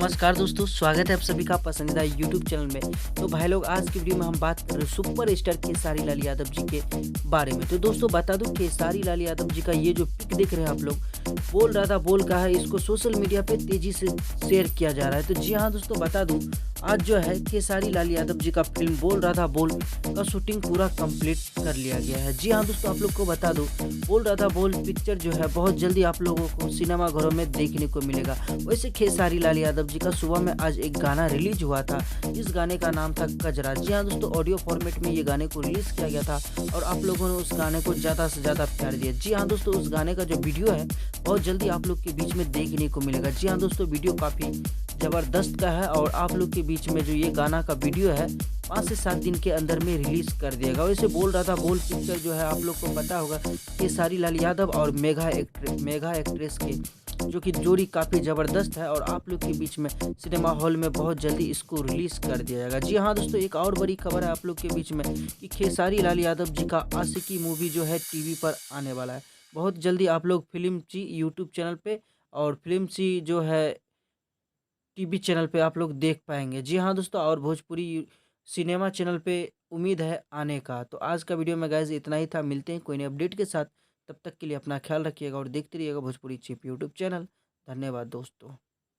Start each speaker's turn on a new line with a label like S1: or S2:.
S1: नमस्कार दोस्तों, स्वागत है आप सभी का पसंदीदा यूट्यूब चैनल में। तो भाई लोग, आज की वीडियो में हम बात कर रहे हैं सुपर स्टार खेसारी लाल यादव जी के बारे में। तो दोस्तों बता दूं, खेसारी लाल यादव जी का ये जो पिक देख रहे हैं आप लोग, बोल रहा था बोल का है, इसको सोशल मीडिया पे तेजी से शेयर किया जा रहा है। तो जी हाँ दोस्तों, बता दूं, आज जो है खेसारी लाल यादव जी का फिल्म बोल रहा था बोल का शूटिंग पूरा कंप्लीट कर लिया गया है। जी हाँ दोस्तों, आप लोग को बता दूं, बोल रहा था बोल पिक्चर जो है बहुत जल्दी आप लोगों को सिनेमा घरों में देखने को मिलेगा। वैसे खेसारी लाल यादव जी का सुबह में आज एक गाना रिलीज हुआ था। इस गाने का नाम था कजरा। जी हाँ दोस्तों, ऑडियो फॉर्मेट में ये गाने को रिलीज किया गया था और आप लोगों ने उस गाने को ज़्यादा से ज़्यादा प्यार दिया। जी हाँ दोस्तों, उस गाने का जो वीडियो है बहुत जल्दी आप लोग के बीच में देखने को मिलेगा। जी हाँ दोस्तों, वीडियो काफ़ी ज़बरदस्त का है और आप लोग के बीच में जो ये गाना का वीडियो है 5 से 7 दिन के अंदर में रिलीज़ कर दिया गया। वैसे बोल रहा था बोल पिक्चर जो है आप लोग को पता होगा, खेसारी लाल यादव और मेघा एक्ट्रेस की जो कि जोड़ी काफ़ी ज़बरदस्त है और आप लोग के बीच में सिनेमा हॉल में बहुत जल्दी इसको रिलीज़ कर दिया जाएगा। जी हाँ दोस्तों, एक और बड़ी खबर है आप लोग के बीच में कि खेसारी लाल यादव जी का आशिकी मूवी जो है टीवी पर आने वाला है। बहुत जल्दी आप लोग फिल्म ची यूट्यूब चैनल पे और फिल्म ची जो है टीवी चैनल पे आप लोग देख पाएँगे। जी हाँ दोस्तों, और भोजपुरी सिनेमा चैनल पे उम्मीद है आने का। तो आज का वीडियो में गाइज़ इतना ही था। मिलते हैं कोई नए अपडेट के साथ। तब तक के लिए अपना ख़्याल रखिएगा और देखते रहिएगा भोजपुरी चिप यूट्यूब चैनल। धन्यवाद दोस्तों।